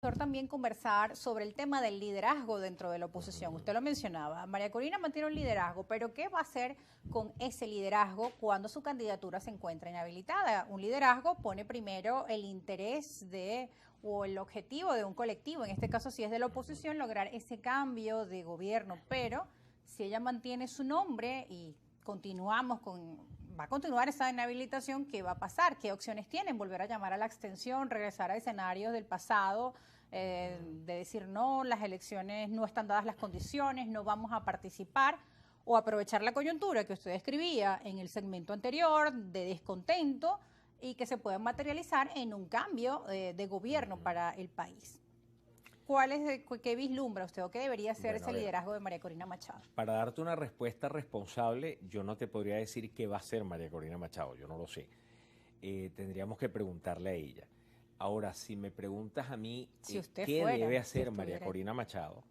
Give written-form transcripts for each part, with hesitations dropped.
También conversar sobre el tema del liderazgo dentro de la oposición. Usted lo mencionaba, María Corina mantiene un liderazgo, pero ¿qué va a hacer con ese liderazgo cuando su candidatura se encuentra inhabilitada? Un liderazgo pone primero el interés de o el objetivo de un colectivo, en este caso si es de la oposición, lograr ese cambio de gobierno, pero si ella mantiene su nombre y va a continuar esa inhabilitación, ¿qué va a pasar? ¿Qué opciones tienen? ¿Volver a llamar a la abstención, regresar a escenarios del pasado, de decir no, las elecciones no están dadas las condiciones, no vamos a participar, o aprovechar la coyuntura que usted describía en el segmento anterior de descontento y que se puede materializar en un cambio de gobierno para el país? ¿Qué vislumbra usted o qué debería ser Bueno, ese liderazgo de María Corina Machado? para darte una respuesta responsable, yo no te podría decir qué va a hacer María Corina Machado, yo no lo sé. Tendríamos que preguntarle a ella. Ahora, si me preguntas a mí Si usted qué fuera, debe si hacer María estuviera. Corina Machado,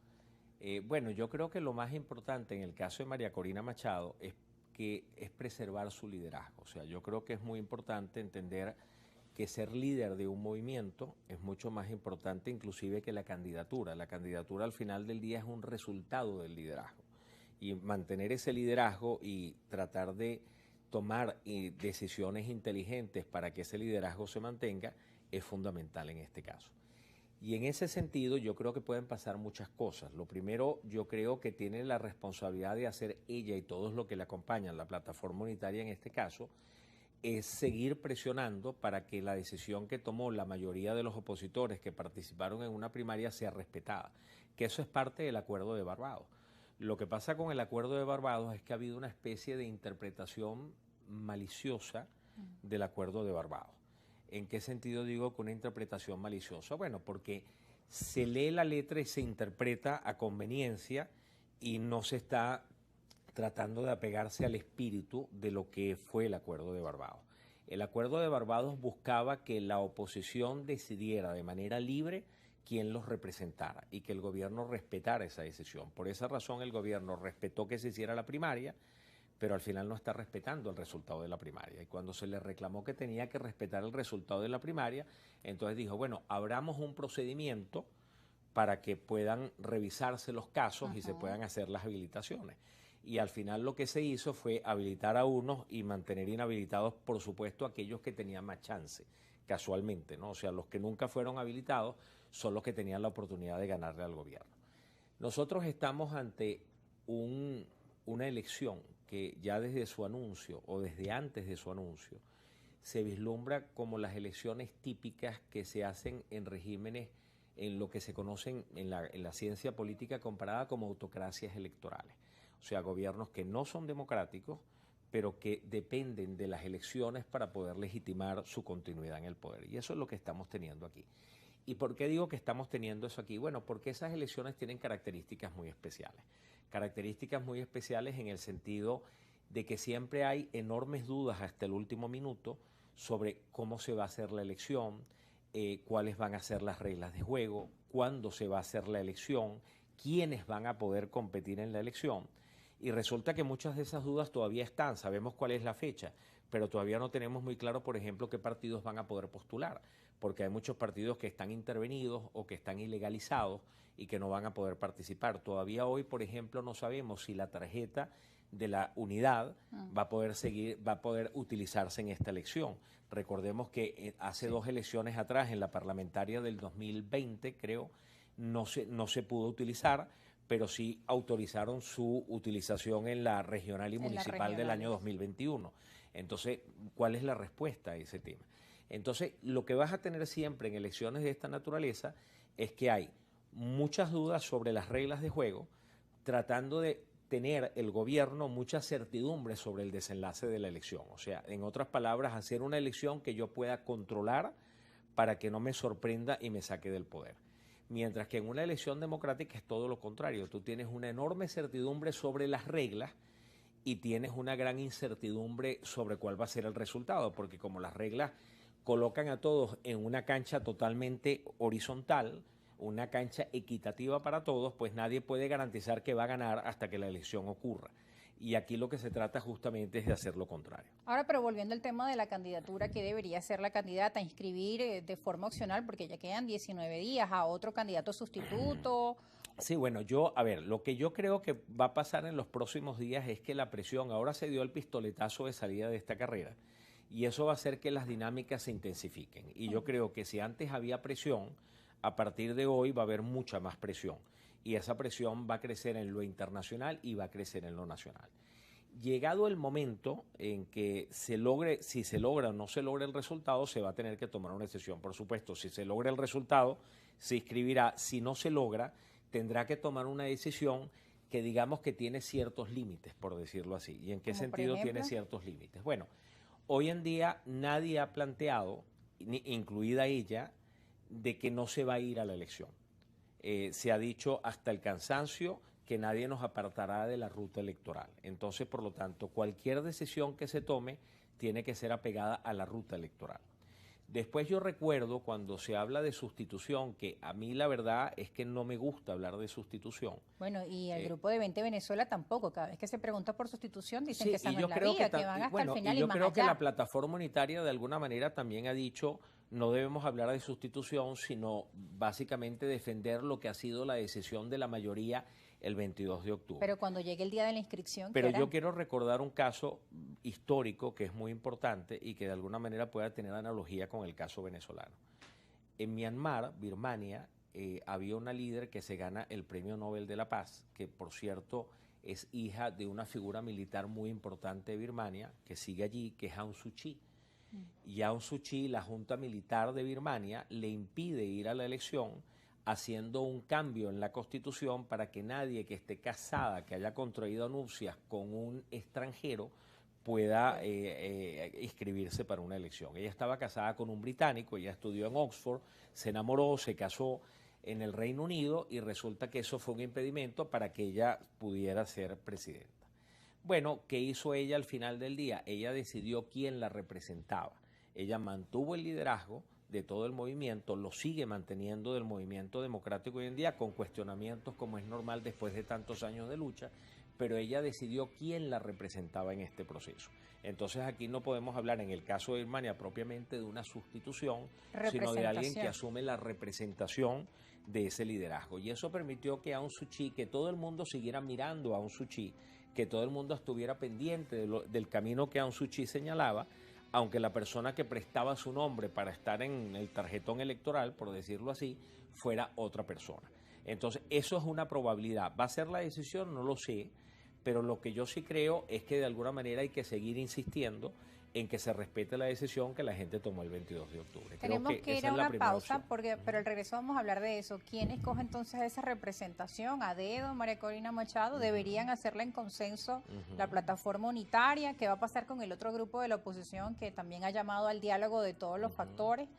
bueno, yo creo que lo más importante en el caso de María Corina Machado es que es preservar su liderazgo. O sea, yo creo que es muy importante entender que ser líder de un movimiento es mucho más importante inclusive que la candidatura. La candidatura al final del día es un resultado del liderazgo. Y mantener ese liderazgo y tratar de tomar decisiones inteligentes para que ese liderazgo se mantenga es fundamental en este caso. Y en ese sentido yo creo que pueden pasar muchas cosas. Lo primero, yo creo que tiene la responsabilidad de hacer ella y todos los que le acompañan, la plataforma unitaria en este caso, es seguir presionando para que la decisión que tomó la mayoría de los opositores que participaron en una primaria sea respetada, que eso es parte del acuerdo de Barbados. Lo que pasa con el acuerdo de Barbados es que ha habido una especie de interpretación maliciosa del acuerdo de Barbados. ¿En qué sentido digo que una interpretación maliciosa? Bueno, porque se lee la letra y se interpreta a conveniencia y no se está tratando de apegarse al espíritu de lo que fue el acuerdo de Barbados. El acuerdo de Barbados buscaba que la oposición decidiera de manera libre quién los representara y que el gobierno respetara esa decisión. Por esa razón el gobierno respetó que se hiciera la primaria, pero al final no está respetando el resultado de la primaria. Y cuando se le reclamó que tenía que respetar el resultado de la primaria, entonces dijo, bueno, abramos un procedimiento para que puedan revisarse los casos y se puedan hacer las habilitaciones. Y al final lo que se hizo fue habilitar a unos y mantener inhabilitados, por supuesto, aquellos que tenían más chance, casualmente, ¿no? O sea, los que nunca fueron habilitados son los que tenían la oportunidad de ganarle al gobierno. Nosotros estamos ante una elección que ya desde su anuncio o desde antes de su anuncio se vislumbra como las elecciones típicas que se hacen en regímenes en lo que se conocen en la ciencia política comparada como autocracias electorales. O sea, gobiernos que no son democráticos, pero que dependen de las elecciones para poder legitimar su continuidad en el poder. Y eso es lo que estamos teniendo aquí. ¿Y por qué digo que estamos teniendo eso aquí? Bueno, porque esas elecciones tienen características muy especiales. Características muy especiales en el sentido de que siempre hay enormes dudas hasta el último minuto sobre cómo se va a hacer la elección, cuáles van a ser las reglas de juego, cuándo se va a hacer la elección, quiénes van a poder competir en la elección. Y resulta que muchas de esas dudas todavía están, sabemos cuál es la fecha, pero todavía no tenemos muy claro, por ejemplo, qué partidos van a poder postular, porque hay muchos partidos que están intervenidos o que están ilegalizados y que no van a poder participar. Todavía hoy, por ejemplo, no sabemos si la tarjeta de la unidad va a poder utilizarse en esta elección. Recordemos que hace dos elecciones atrás, en la parlamentaria del 2020, creo, no se pudo utilizar, pero sí autorizaron su utilización en la regional y municipal del año 2021. Entonces, ¿cuál es la respuesta a ese tema? Entonces, lo que vas a tener siempre en elecciones de esta naturaleza es que hay muchas dudas sobre las reglas de juego, tratando de tener el gobierno mucha certidumbre sobre el desenlace de la elección. O sea, en otras palabras, hacer una elección que yo pueda controlar para que no me sorprenda y me saque del poder. Mientras que en una elección democrática es todo lo contrario. Tú tienes una enorme certidumbre sobre las reglas y tienes una gran incertidumbre sobre cuál va a ser el resultado, porque como las reglas colocan a todos en una cancha totalmente horizontal, una cancha equitativa para todos, pues nadie puede garantizar que va a ganar hasta que la elección ocurra. y aquí lo que se trata justamente es de hacer lo contrario. Ahora, pero volviendo al tema de la candidatura, ¿qué debería ser la candidata? ¿Inscribir de forma opcional? Porque ya quedan 19 días a otro candidato sustituto. Sí, bueno, a ver, lo que yo creo que va a pasar en los próximos días es que la presión, ahora se dio el pistoletazo de salida de esta carrera, y eso va a hacer que las dinámicas se intensifiquen. Y yo creo que si antes había presión, a partir de hoy va a haber mucha más presión. Y esa presión va a crecer en lo internacional y va a crecer en lo nacional. Llegado el momento en que si se logra o no se logra el resultado, se va a tener que tomar una decisión. Por supuesto, si se logra el resultado, se inscribirá. Si no se logra, tendrá que tomar una decisión que digamos que tiene ciertos límites, por decirlo así. ¿Y en qué sentido tiene ciertos límites? Bueno, hoy en día nadie ha planteado, incluida ella, de que no se va a ir a la elección. Se ha dicho hasta el cansancio que nadie nos apartará de la ruta electoral. Entonces, por lo tanto, cualquier decisión que se tome tiene que ser apegada a la ruta electoral. Después yo recuerdo cuando se habla de sustitución, que a mí la verdad es que no me gusta hablar de sustitución. Bueno, y el grupo de 20 Venezuela tampoco. Cada vez que se pregunta por sustitución dicen que esa no es la vía, que van hasta el final y más allá. Yo creo que la plataforma unitaria de alguna manera también ha dicho no debemos hablar de sustitución, sino básicamente defender lo que ha sido la decisión de la mayoría el 22 de octubre. Pero cuando llegue el día de la inscripción... Pero yo quiero recordar un caso histórico que es muy importante y que de alguna manera pueda tener analogía con el caso venezolano. En Myanmar, Birmania, había una líder que se gana el Premio Nobel de la Paz, que por cierto es hija de una figura militar muy importante de Birmania, que sigue allí, que es Aung Suu Kyi. Y Aung Suu Kyi, la Junta Militar de Birmania, le impide ir a la elección, haciendo un cambio en la Constitución para que nadie que esté casada, que haya contraído nupcias con un extranjero, pueda inscribirse para una elección. Ella estaba casada con un británico, ella estudió en Oxford, se enamoró, se casó en el Reino Unido y resulta que eso fue un impedimento para que ella pudiera ser presidenta. Bueno, ¿qué hizo ella al final del día? Ella decidió quién la representaba. Ella mantuvo el liderazgo de todo el movimiento, lo sigue manteniendo del movimiento democrático hoy en día, con cuestionamientos como es normal después de tantos años de lucha, pero ella decidió quién la representaba en este proceso. Entonces aquí no podemos hablar, en el caso de Birmania, propiamente de una sustitución, sino de alguien que asume la representación de ese liderazgo. Y eso permitió que Aung Suu Kyi, que todo el mundo siguiera mirando a Aung Suu Kyi, que todo el mundo estuviera pendiente del camino que Aung Suu Kyi señalaba, aunque la persona que prestaba su nombre para estar en el tarjetón electoral, por decirlo así, fuera otra persona. Entonces, eso es una probabilidad. ¿Va a ser la decisión? No lo sé, pero lo que yo sí creo es que de alguna manera hay que seguir insistiendo en que se respete la decisión que la gente tomó el 22 de octubre. Tenemos que ir a una pausa, pero al regreso vamos a hablar de eso. ¿Quién escoge entonces esa representación? ¿A dedo, María Corina Machado? ¿Deberían hacerla en consenso la plataforma unitaria? ¿Qué va a pasar con el otro grupo de la oposición que también ha llamado al diálogo de todos los factores?